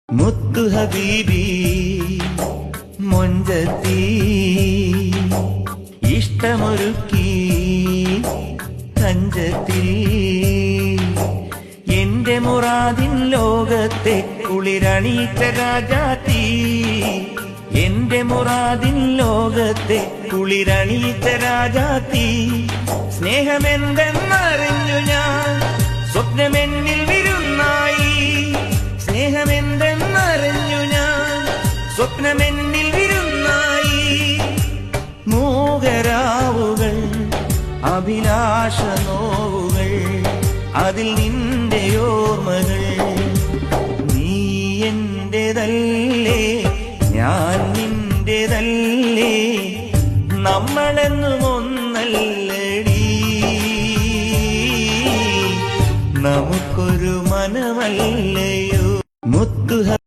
മുത്തു ഹബീബി മൊഞ്ചത്തി ഇഷ്ടമൊരുക്കി കഞ്ചത്തിൽ എന്റെ മുറാദിൻ ലോകത്തെ കുളിരണിയിച്ച രാജാത്തി എന്റെ മുറാദിൻ ലോകത്തെ കുളിരണിയിച്ച രാജാത്തി സ്നേഹമെന്തെന്നറിഞ്ഞു ഞാൻ സ്വപ്നമെന്നിൽ വിരുന്നായി സ്നേഹമെന്തെന്നറിഞ്ഞു ഞാൻ സ്വപ്നമെന്നിൽ വിരുന്നായി മൂകരാവുകൾ അഭിലാഷ നോവുകൾ അതിൽ നിന്റെ ഓർമ്മകൾ നീ എന്റേതല്ലേ ഞാൻ നിന്റേതല്ലേ നമ്മളെന്നും ഒന്നല്ലടി നമുക്കൊരു മനമല്ലയോ മുത്തു